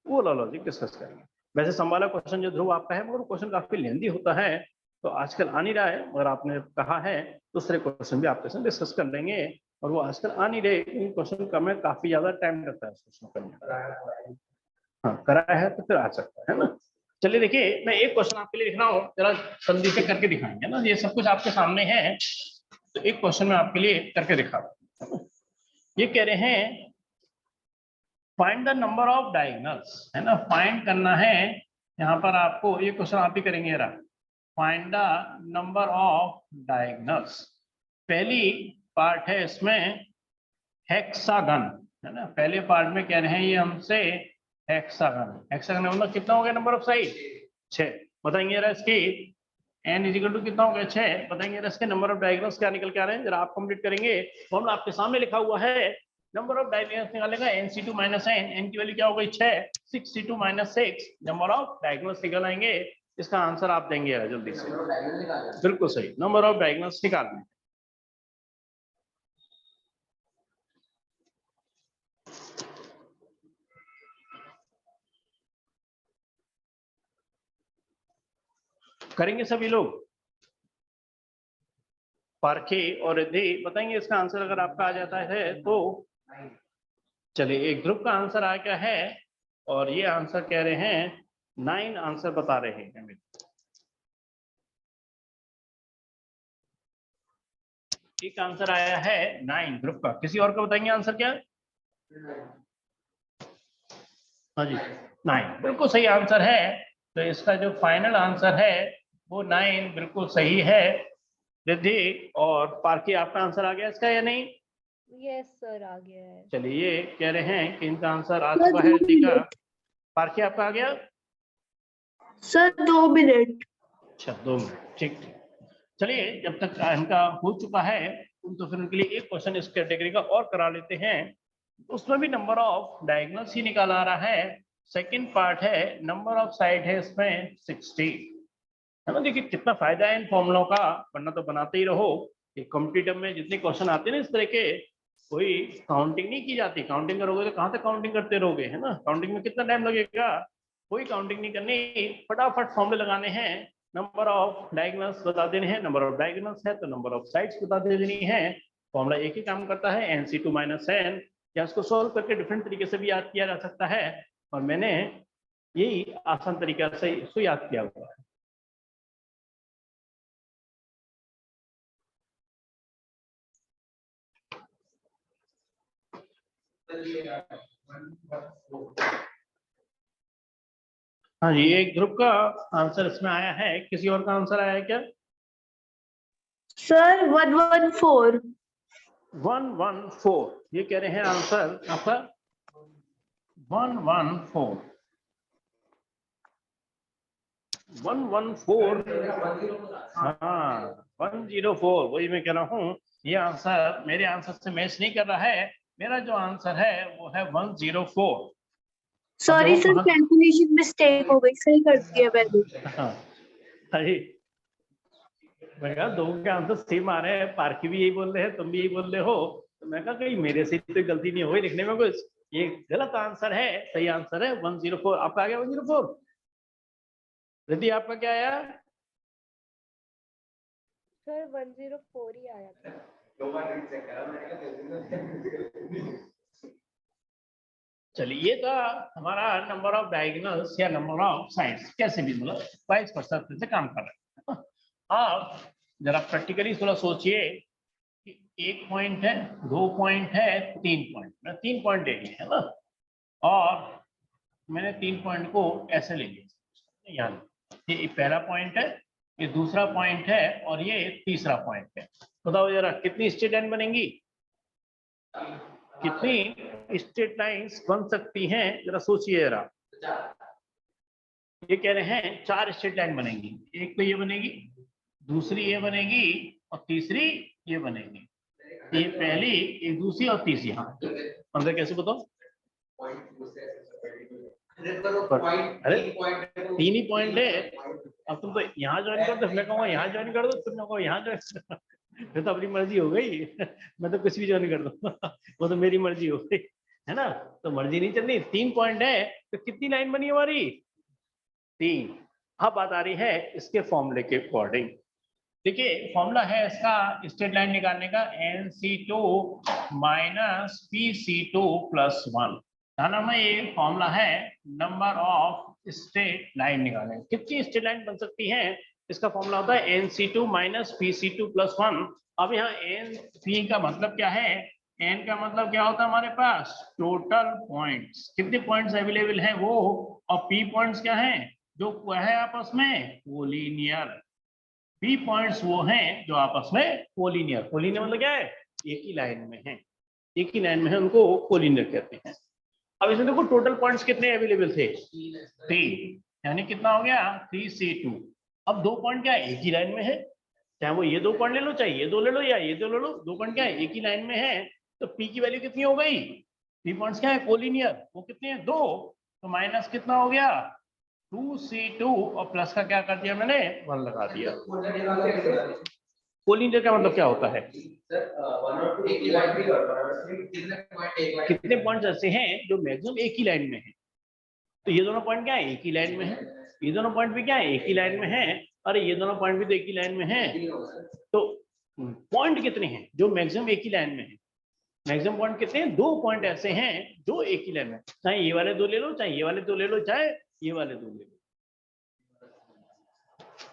वो वाला लॉजिक डिस्कस करेंगे। वैसे संभाला क्वेश्चन जो ध्रुव आपका है, मगर क्वेश्चन काफी लेंदी होता है, तो आजकल आ नहीं रहा है, मगर आपने कहा है दूसरे क्वेश्चन भी आपके साथ डिस्कस कर लेंगे, और वो आजकल आ नहीं रहे क्वेश्चन का में काफी ज्यादा टाइम लगता है क्वेश्चन करने। हाँ कराया है तो फिर आ सकता है ना। चलिए देखिए मैं एक क्वेश्चन आपके लिए लिख रहा हूँ, जरा संधि से करके दिखाएंगे ना, ये सब कुछ आपके सामने है, तो एक क्वेश्चन मैं आपके लिए करके दिखा रहा हूँ। ये कह रहे हैं find the number of diagonals, है ना, फाइंड करना है यहाँ पर आपको, ये क्वेश्चन आप ही करेंगे जरा, find the number of diagonals. पहली पार्ट है इसमें हेक्सागन, है ना, पहले पार्ट में कह रहे हैं ये हमसे हेक्सागन, हेक्सागन मतलब कितना हो गया नंबर ऑफ साइड 6, बताएंगे जरा इसकी n इज इक्वल टू कितना हो गया 6, बताएंगे जरा इसके नंबर ऑफ डायगोनल्स क्या निकल के आ रहे हैं, जरा आप कंप्लीट करेंगे। फॉर्मूला आपके सामने लिखा हुआ है, नंबर ऑफ डायगोनल्स निकालेगा nc2 माइनस n की वैल्यू क्या हो गई 6, 6c2 minus 6, number of diagonals निकल आएंगे। इसका आंसर आप देंगे जल्दी से, बिल्कुल सही, नंबर ऑफ डायगोनल्स निकालने। करेंगे सभी लोग, पारखे और रिद्धि बताएंगे इसका आंसर अगर आपका आ जाता है तो। चलिए एक ग्रुप का आंसर आ गया है, और ये आंसर कह रहे हैं 9 आंसर बता रहे हैं। एक आंसर आया है 9 ग्रुप का, किसी और का बताएंगे आंसर क्या? हाँ जी 9 बिल्कुल सही आंसर है। तो इसका जो फाइनल आंसर है वो 9 बिल्कुल सही है। रिद्धि और पार्की आपका आंसर आ गया इसका या नहीं? यस सर आ गया है। चलिए ये कह रहे हैं कि इनका आंसर आ चुका है रिद्धि का, पार्की आपका आ गया? Sir 2 minute. अच्छा 2 मिनट, ठीक ठीक। चलिए जब तक इनका हो चुका है तो फिर उनके लिए एक क्वेश्चन इस कैटेगरी का और करा लेते हैं। उसमें भी नंबर ऑफ डायगोनल्स ही निकाला आ रहा है। सेकंड पार्ट है नंबर ऑफ साइड है इसमें 60, है ना। देखिए कितना फायदा है इन फॉर्मूलों का, वरना तो बनाते ही रहो। ये कॉम्पिटिटिव में जितने क्वेश्चन आते हैं ना इस तरह के, कोई काउंटिंग नहीं की जाती। काउंटिंग करोगे तो कहाँ तक काउंटिंग करते रहोगे, है ना। काउंटिंग में कितना टाइम लगेगा, कोई काउंटिंग नहीं करनी, फटाफट फॉर्मूले लगाने हैं। नंबर ऑफ डायगोनल्स बता देने हैं, नंबर ऑफ डायगोनल्स है तो नंबर ऑफ साइड्स बता देनी है। फॉर्मूला एक ही काम करता है, NC2 - n, या इसको सोल्व करके डिफरेंट तरीके से भी याद किया जा सकता है, और मैंने यही आसान तरीका से इसको याद किया हुआ है। हाँ जी, एक ग्रुप का आंसर इसमें आया है, किसी और का आंसर आया है क्या? सर 114। 114, ये कह रहे हैं आंसर आपका 114। 114, हाँ 104, वही मैं कह रहा हूँ। ये आंसर मेरे आंसर से मैच नहीं कर रहा है। मेरा जो आंसर है वो है 104। सॉरी सर, कैलकुलेशन मिस्टेक हो गई, सही कर दिया मैंने। हाँ अरे मैं कहा दो के आंसर सेम आ रहे हैं, पार्की भी यही बोल रहे हैं, तुम भी यही बोल रहे हो, तो मैं कहा कहीं मेरे से तो गलती नहीं हुई लिखने में कुछ। ये गलत आंसर है, सही आंसर है 104। आपका आ गया 104? रिद्धि आपका क्या आया? सर 104 ही आया था। चलिए ये था हमारा नंबर ऑफ डायगोनल्स या नंबर ऑफ साइड्स, कैसे भी मतलब वाइस वर्सा से काम कर रहे हैं। आप जरा प्रैक्टिकली थोड़ा सोचिए कि 1 पॉइंट है, 2 पॉइंट है, 3 पॉइंट, मैं 3 पॉइंट ले लिए है ना, और मैंने 3 पॉइंट को ऐसे ले लिया। यहाँ ये पहला पॉइंट है, ये दूसरा पॉइंट है, और ये तीसरा पॉइंट है। बताओ जरा कितनी स्ट्रेट लाइन बनेंगी, कितनी स्ट्रेट लाइंस बन सकती हैं, जरा सोचिए जरा। ये कह रहे हैं 4 स्ट्रेट लाइन बनेंगी। एक तो ये बनेगी, दूसरी ये बनेगी, और तीसरी ये बनेगी। ये पहली, एक दूसरी और तीसरी। हाँ मतलब कैसे बताओ? अरे 3 ही पॉइंट है। अब तुम तो यहाँ ज्वाइन कर दो, मैं कहूँगा यहाँ ज्वाइन कर दो, तुम कहो यहाँ ज्वाइन, फिर तो अपनी मर्जी हो गई। मैं तो कुछ भी ज्वाइन कर दूँ, वो तो मेरी मर्जी हो गई, है ना। तो मर्जी नहीं चलनी। 3 पॉइंट है तो कितनी लाइन बनी हमारी? 3। अब बात आ रही है इसके फॉर्मूले के अकॉर्डिंग। देखिए फॉर्मूला है इसका स्ट्रेट लाइन निकालने का, NC2 - PC2 + 1। नाम है ये फॉर्मूला है नंबर ऑफ स्ट्रेट लाइन निकालने। कितनी स्ट्रेट लाइन बन सकती है, इसका फॉर्मूला होता है NC2 - PC2 + 1। अब यहाँ NP का मतलब क्या है, N का मतलब क्या होता है हमारे पास टोटल पॉइंट्स, कितने पॉइंट्स अवेलेबल हैं वो, और P पॉइंट्स क्या है, जो है आपस में कोलिनियर। P पॉइंट्स वो हैं जो आपस में कोलिनियर, कोलिनियर मतलब क्या है, एक ही लाइन में है, एक ही लाइन में है, उनको कोलिनियर कहते हैं। अब इसमें देखो टोटल पॉइंट्स कितने अवेलेबल थे, 3, यानी कितना हो गया 3C2। अब 2 पॉइंट क्या है, एक ही लाइन में है, चाहे वो ये 2 पॉइंट ले लो, चाहे ये 2 ले लो, या ये 2 ले लो, 2 पॉइंट क्या है एक ही लाइन में है। तो P की वैल्यू कितनी हो गई, P पॉइंट्स क्या है कोलिनियर, वो कितने हैं 2, तो माइनस कितना हो गया 2C2, और प्लस का क्या कर दिया मैंने 1 लगा दिया। कोलिनियर का मतलब क्या होता है, कितने पॉइंट्स ऐसे हैं जो मैक्सिमम एक ही लाइन में है। तो ये दोनों पॉइंट क्या है, एक ही लाइन में है, ये दोनों पॉइंट भी क्या है एक ही लाइन में है, अरे ये दोनों पॉइंट भी तो एक ही लाइन में है। तो पॉइंट कितने हैं जो मैक्सिमम एक ही लाइन में है, मैक्सिमम पॉइंट कितने हैं, 2 पॉइंट ऐसे हैं जो एक ही लाइन में, चाहे ये वाले 2 ले लो, चाहे ये वाले 2 ले लो, चाहे ये वाले 2 ले लो।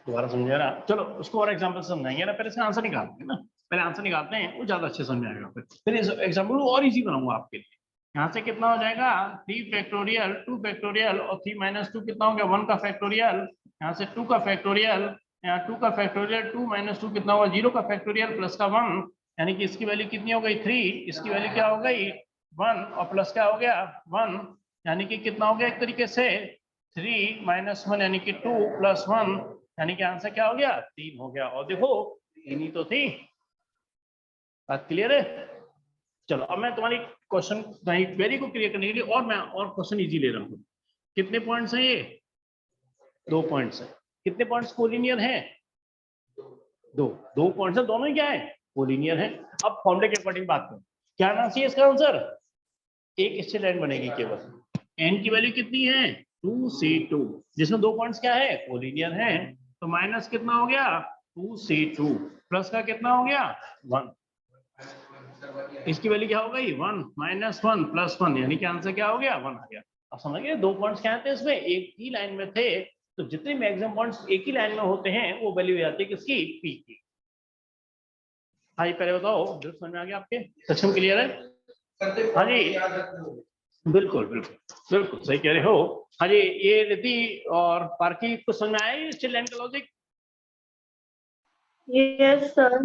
दोबारा समझा रहा, चलो उसको और एग्जांपल समझाएंगे ना, पहले इसका आंसर निकालते हैं ना, पहले आंसर निकालते हैं, वो ज्यादा अच्छे समझ आएगा। फिर इस एग्जांपल और इजी बनाऊंगा आपके लिए। यहाँ से कितना हो जाएगा 3 फैक्टोरियल 2 फैक्टोरियल और 3 - 2 कितना हो गया 1 का फैक्टोरियल, यहाँ से 2 का फैक्टोरियल, यहाँ 2 का फैक्टोरियल 2 - 2 कितना हुआ 0 का फैक्टोरियल प्लस का 1, यानी कि इसकी वैल्यू कितनी हो गई 3, इसकी वैल्यू क्या हो गई 1, और प्लस क्या हो गया 1, यानी कि कितना हो गया एक तरीके से 3 - 1 यानी कि 2 + 1 यानी कि आंसर क्या हो गया 3 हो गया। और देखो 3 ही तो थी। बात क्लियर है? चलो अब मैं तुम्हारी क्वेश्चन क्वेरी को क्लियर करने के लिए और मैं और क्वेश्चन इजी ले रहा हूँ। कितने पॉइंट्स हैं ये? 2 पॉइंट्स है। कितने पॉइंट्स कोलिनियर हैं? 2 पॉइंट्स है, दोनों ही क्या है कोलिनियर है। अब फॉर्मूले के अकॉर्डिंग बात करें, क्या आना चाहिए इसका आंसर? एक स्ट्रेट लाइन बनेगी केवल। एन की वैल्यू कितनी है 2c2, जिसमें 2 पॉइंट्स क्या है कोलिनियर है। तो माइनस कितना हो गया 2c2 प्लस का कितना हो गया 1। इसकी वैल्यू क्या हो गई 1 - 1 + 1 यानी कि आंसर क्या हो गया 1 आ गया। अब समझ गए 2 पॉइंट्स क्या थे इसमें, एक ही लाइन में थे। तो जितने मैक्सिमम पॉइंट्स एक ही लाइन में होते हैं वो वैल्यू हो जाती है किसकी पी की। हाँ जी पहले बताओ जो समझ में आ गया आपके, सक्षम क्लियर है? हाँ जी बिल्कुल बिल्कुल बिल्कुल सही कह रहे हो। हाँ जी ये रिद्धि और पार्की को समझ में आया स्ट्रेट लाइन का लॉजिक? Yes sir.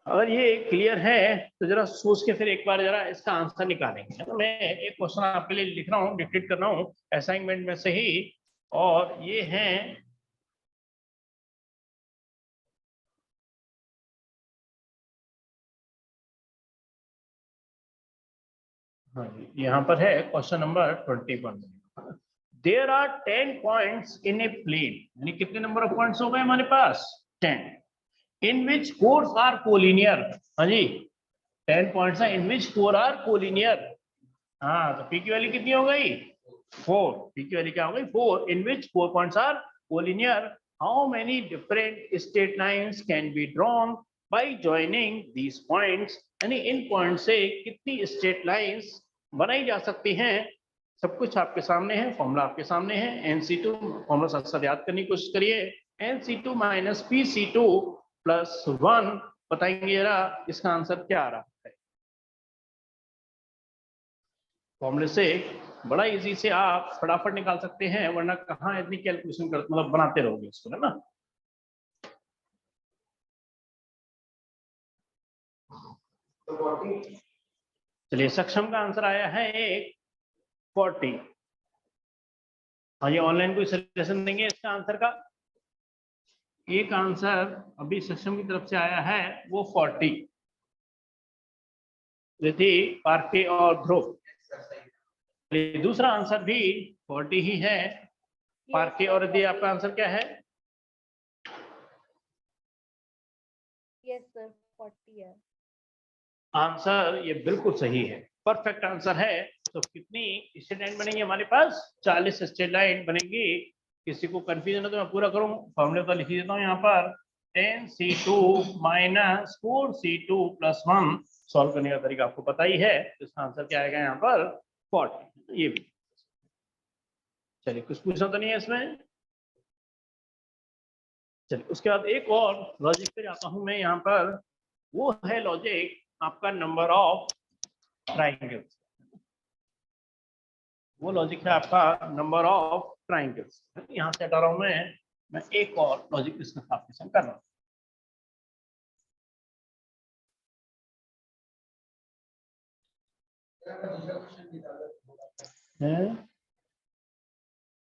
अगर ये क्लियर है तो जरा सोच के फिर एक बार जरा इसका आंसर निकालेंगे। तो मैं एक क्वेश्चन आपके लिए लिख रहा हूँ, डिक्टेट कर रहा हूँ असाइनमेंट में से ही, और ये है हाँ जी यहाँ पर है question number 21। There are 10 points in a plane, यानी कितने नंबर ऑफ पॉइंट्स हो गए हमारे पास 10, इन विच 4 आर कोलिनियर। हाँ जी 10 पॉइंट्स हैं इन विच 4 आर कोलिनियर। हाँ तो पी की वैल्यू कितनी हो गई 4। पी की वैल्यू क्या हो गई 4, in which 4 points are collinear. How many different straight lines can be drawn by joining these points, यानी इन पॉइंट से कितनी स्ट्रेट लाइंस बनाई जा सकती हैं। सब कुछ आपके सामने है, फॉर्मूला आपके सामने है। NC2 फॉर्मूला साथ साथ याद करने की कोशिश करिए। NC2 - PC2 + 1 बताएंगे जरा इसका आंसर क्या आ रहा है। फॉर्मूले से बड़ा इजी से आप फटाफट निकाल सकते हैं, वरना कहाँ इतनी कैलकुलेशन कर मतलब बनाते रहोगे इसको, है ना। चलिए सक्षम का आंसर आया है 40। हाँ ये ऑनलाइन कोई सजेशन देंगे इसका आंसर का? एक आंसर अभी सक्षम की तरफ से आया है वो 40, रिद्धि पार्के और ध्रुव। दूसरा आंसर भी 40 ही है। पार्के और रिद्धि आपका आंसर क्या है? यस सर 40 है आंसर ये बिल्कुल सही है, परफेक्ट आंसर है। तो कितनी स्ट्रेट लाइन बनेगी हमारे पास 40 स्ट्रेट लाइन बनेगी। किसी को कंफ्यूजन है तो मैं पूरा करूं, फॉर्मूले तो लिख देता हूं यहाँ पर 10c2 - 4c2 + 1 सॉल्व करने का तरीका आपको पता ही है। इसका आंसर क्या आएगा यहाँ पर 40। ये भी चलिए कुछ पूछना तो नहीं है इसमें। चलिए उसके बाद एक और लॉजिक पे जाता हूं मैं यहाँ पर, वो है लॉजिक आपका नंबर ऑफ ट्राइंगल्स। वो लॉजिक है आपका नंबर ऑफ ट्राइंगल्स। यहाँ से हटा रहा हूं मैं एक और लॉजिक इसमें आपके साथ कर रहा हूँ।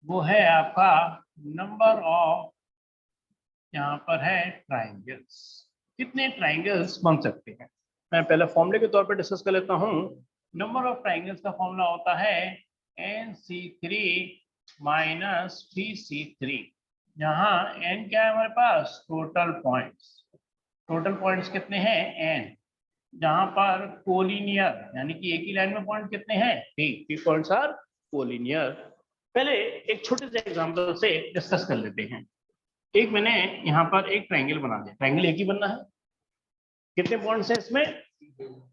वो है आपका नंबर ऑफ, यहाँ पर है ट्राइंगल्स, कितने ट्राइंगल्स बन सकते हैं। मैं पहले फॉर्मूले के तौर पर डिस्कस कर लेता हूँ। नंबर ऑफ ट्राइंगल्स का फॉर्मूला होता है NC3 - 3C3। यहाँ n क्या है हमारे पास टोटल पॉइंट्स। टोटल पॉइंट्स कितने हैं n, जहां पर कोलिनियर यानी कि एक ही लाइन में पॉइंट कितने हैं 3 पॉइंट्स आर कोलिनियर। पहले एक छोटे से एग्जांपल से डिस्कस कर लेते हैं। एक मैंने यहाँ पर एक ट्रायंगल बना दिया, ट्रायंगल एक ही बनना है। कितने पॉइंट्स हैं इसमें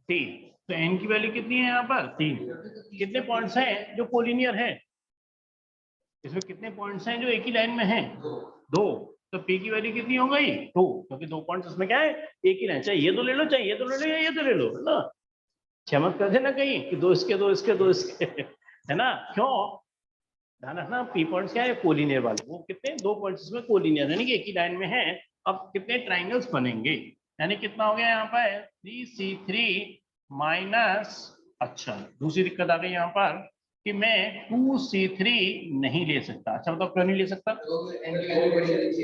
3, तो n की वैल्यू कितनी है यहाँ पर 3। कितने पॉइंट्स हैं जो कोलिनियर हैं, इसमें कितने पॉइंट्स हैं जो एक ही लाइन में हैं 2। तो p की वैल्यू कितनी हो गई 2, क्योंकि 2 पॉइंट्स इसमें क्या है एक ही लाइन, चाहे ये तो ले लो चाहे ये तो ले लो या ये तो ले लो, है ना। क्षमत कर देना कहीं कि 2 इसके 2 इसके 2 इसके है ना। क्यों ध्यान रखना p पॉइंट्स क्या है कोलिनियर वाले, वो कितने 2 पॉइंट्स इसमें कोलिनियर यानी कि एक ही लाइन में है। अब कितने ट्राइंगल्स बनेंगे, यानी कितना हो गया यहाँ पर 3C3 - अच्छा दूसरी दिक्कत आ गई यहाँ पर कि मैं 2C3 नहीं ले सकता। अच्छा बताओ क्यों नहीं ले सकता?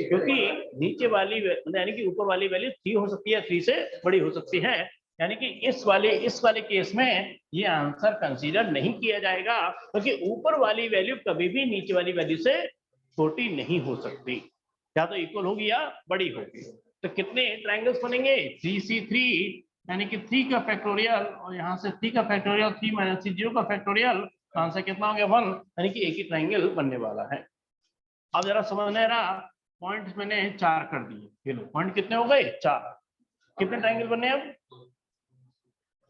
क्योंकि नीचे वाली यानी कि ऊपर वाली वैल्यू 3 हो सकती है, 3 से बड़ी हो सकती है, यानी कि इस वाले केस में ये आंसर कंसीडर नहीं किया जाएगा, क्योंकि ऊपर वाली वैल्यू कभी भी नीचे वाली वैल्यू से छोटी नहीं हो सकती, या तो इक्वल होगी या बड़ी होगी। तो कितने ट्रायंगल्स बनेंगे? 3C3 यानी कि 3 का फैक्टोरियल और यहाँ से 3 का फैक्टोरियल 3 माइनस 0 का फैक्टोरियल, आंसर कितना हो गया? 1, यानी कि एक ही ट्रायंगल बनने वाला है। अब जरा समझना रहा, पॉइंट्स मैंने 4 कर दिए, ये लो पॉइंट कितने हो गए? 4। कितने ट्रायंगल बनने हैं अब?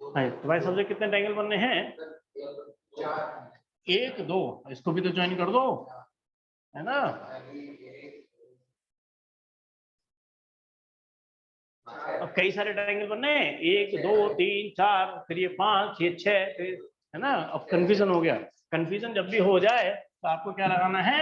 तो भाई समझे कितने ट्रायंगल बनने हैं? 1 2, इसको भी तो ज्वाइन कर दो, है ना? अब कई सारे ट्रायंगल बनने हैं, 1 2 3 4, फिर ये 5 ये 6, फिर है ना? अब कंफ्यूजन हो गया। कंफ्यूजन जब भी हो जाए तो आपको क्या लगाना है?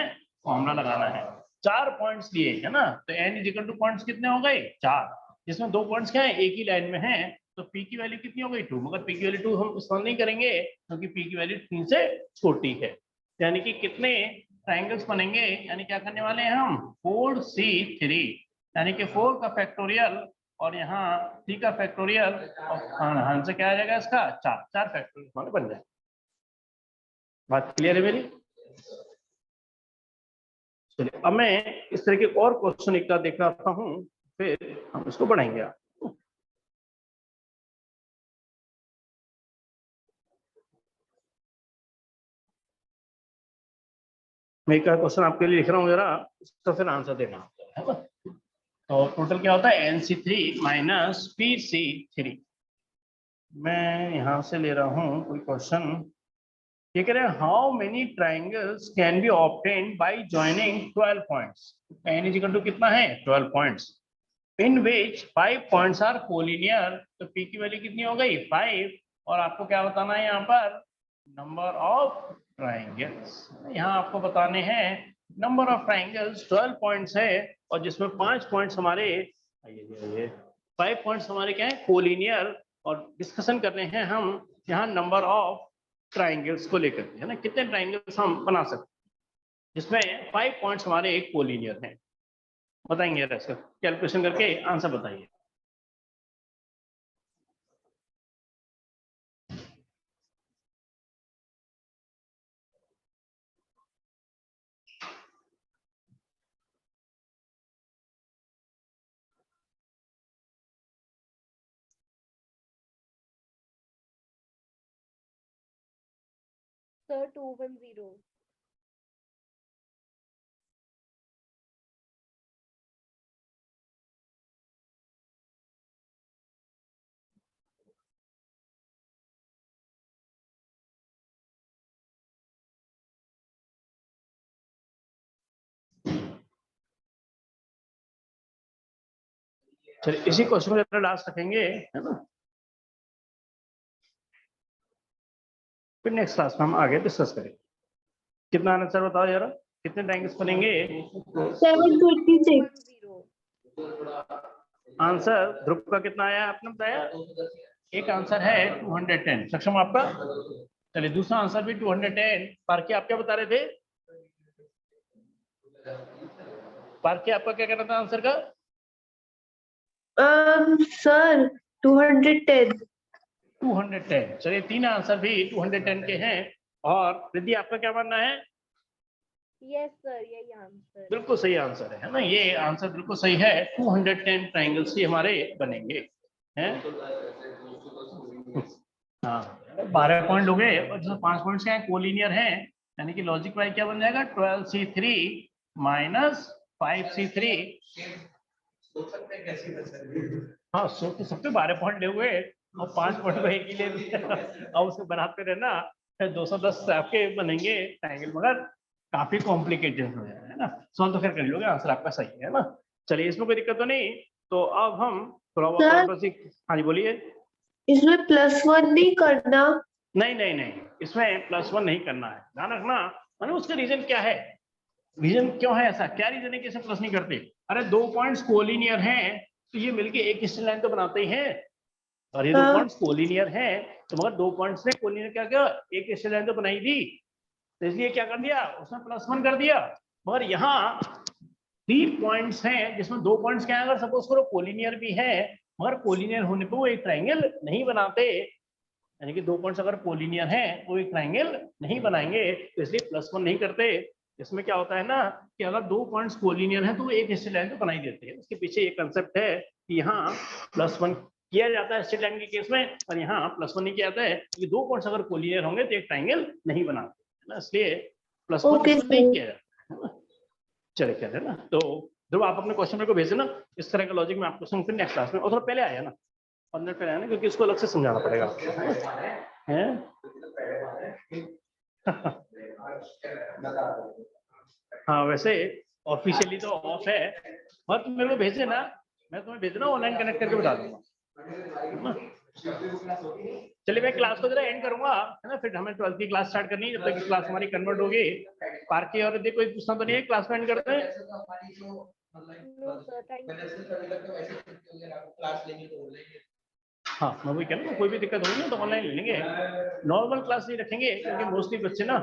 फॉर्मूला लगाना है। 4 पॉइंट्स लिए है ना, तो n इक्वल टू पॉइंट्स कितने हो गए? 4, जिसमें 2 पॉइंट्स क्या है? एक ही लाइन में है, तो p की वैल्यू कितनी हो गई? 2। मगर p की वैल्यू 2 हम इस्तेमाल नहीं करेंगे, क्योंकि p की वैल्यू 3 से छोटी है। यानी कि कितने ट्रायंगल्स बनेंगे? यानी क्या करने वाले हैं हम? 4C3, यानी कि 4 का फैक्टोरियल और यहाँ 3 का फैक्टोरियल, और आंसर क्या आ जाएगा इसका? 4 फैक्टोरियल बन जाए। बात क्लियर है मेरी? चलिए अब मैं इस तरह के और क्वेश्चन एक देख रहा हूँ, फिर हम इसको बढ़ाएंगे। मैं एक क्वेश्चन आपके लिए लिख रहा हूँ, जरा इसका फिर आंसर देना है ना। तो टोटल क्या होता है? NC3 minus PC3। मैं यहाँ से ले रहा हूँ कोई क्वेश्चन, ये कह रहे हैं how many triangles can be obtained by joining 12 points. n is equal to कितना है? 12 points, in which 5 points are collinear. तो p की वैल्यू कितनी हो गई? 5, और आपको क्या बताना है यहाँ पर? Number of triangles. यहाँ आपको बताने हैं नंबर ऑफ ट्राइंगल्स 12 पॉइंट्स है, और जिसमें 5 पॉइंट्स हमारे 5 पॉइंट्स हमारे क्या है? कोलिनियर। और डिस्कशन कर रहे हैं हम यहाँ नंबर ऑफ ट्राइंगल्स को लेकर, है ना? कितने ट्राइंगल्स हम बना सकते हैं जिसमें 5 पॉइंट्स हमारे एक कोलिनियर हैं। बताएंगे इसका कैलकुलेशन करके आंसर बताइए। Sir, 210. चलिए इसी क्वेश्चन को लास्ट रखेंगे, है ना? फिर नेक्स्ट क्लास में हम आगे डिस्कस करेंगे। कितना आंसर बताओ जरा, कितने ट्रायंगल्स बनेंगे? 726. आंसर ध्रुव का कितना आया आपने बताया? एक आंसर है 210। सक्षम आपका? चलिए दूसरा आंसर भी 210। पार्के आप क्या बता रहे थे? पार्के आपका क्या कहना था आंसर का? Sir, 210. 210। चलिए 3 आंसर भी 210 के हैं। और रिद्धि आपका क्या मानना है? Yes, sir. यही आंसर। बिल्कुल सही आंसर है ना? ये आंसर बिल्कुल सही है। 210 ट्रायंगल्स ही हमारे बनेंगे, हैं? हाँ 12 पॉइंट हो गए, और जो 5 पॉइंट्स क्या है? कोलिनियर है, यानी कि लॉजिक वाइज क्या बन जाएगा? 12C3 minus 5C3। हाँ सोच तो सबके 12 पॉइंट ले हुए और 5 पॉइंट को एक ही ले और उसको बनाते रहना, फिर 210 आपके बनेंगे ट्रायंगल, मगर काफी कॉम्प्लिकेटेड हो जाएगा, है ना? सॉल्व तो खैर कर लोगे, आंसर आपका सही है ना? चलिए इसमें कोई दिक्कत तो नहीं। तो अब हम थोड़ा बहुत हाँ जी बोलिए। इसमें +1 नहीं करना? नहीं नहीं नहीं, इसमें +1 नहीं करना है, ध्यान रखना। मैंने उसका रीजन क्या है? रीजन क्यों है ऐसा? क्या रीजन है कि इसे प्लस नहीं करते? अरे 2 पॉइंट्स कोलिनियर हैं, तो ये मिलके एक स्ट्रेट लाइन तो बनाते ही हैं, और ये 2 पॉइंट्स कोलिनियर हैं, तो मगर 2 पॉइंट्स ने कोलिनियर क्या किया? एक स्ट्रेट लाइन तो बनाई थी। तो इसलिए क्या कर दिया उसने +1 कर दिया। मगर यहाँ 3 पॉइंट्स हैं जिसमें 2 पॉइंट्स क्या है, अगर सपोज करो कोलिनियर भी है मगर कोलिनियर होने पे वो एक ट्राइंगल नहीं बनाते, यानी कि 2 पॉइंट्स अगर कोलिनियर हैं वो एक ट्राइंगल नहीं बनाएंगे, तो इसलिए +1 नहीं करते। इसमें क्या होता है ना कि अगर 2 पॉइंट्स कोलिनियर हैं तो वो एक स्ट्रेट लाइन तो बना ही देते हैं। उसके पीछे एक कंसेप्ट है कि यहाँ +1 किया जाता है स्ट्रेट लाइन के केस में, और यहाँ +1 नहीं किया जाता है क्योंकि 2 पॉइंट्स अगर कोलिनियर होंगे तो एक ट्राइंगल नहीं बनाते है ना, इसलिए +1 Okay, इसमें नहीं sir. किया जाता है ना। चले क्या है ना, तो जब आप अपने क्वेश्चन को भेजे ना इस तरह का लॉजिक में आपको फिर नेक्स्ट क्लास में, और थोड़ा पहले आया ना 15 पहले आया ना, क्योंकि इसको अलग से समझाना पड़ेगा है। हाँ वैसे ऑफिशियली तो ऑफ है, और तुम मेरे को भेजे ना, मैं तुम्हें भेजना ऑनलाइन कनेक्ट करके बता दूंगा। चलिए मैं क्लास को जरा एंड करूंगा है ना, फिर हमें 12th की क्लास स्टार्ट करनी है। जब तक क्लास हमारी कन्वर्ट होगी पार्क और कोई पूछना तो नहीं है, क्लास में एंड करते हैं। No, sir. Thank you. Class लेंगे तो ऑनलाइन। हाँ मैं वही कह रहा हूँ, कोई भी दिक्कत होगी ना तो ऑनलाइन ले लेंगे, नॉर्मल क्लास नहीं रखेंगे क्योंकि मोस्टली बच्चे ना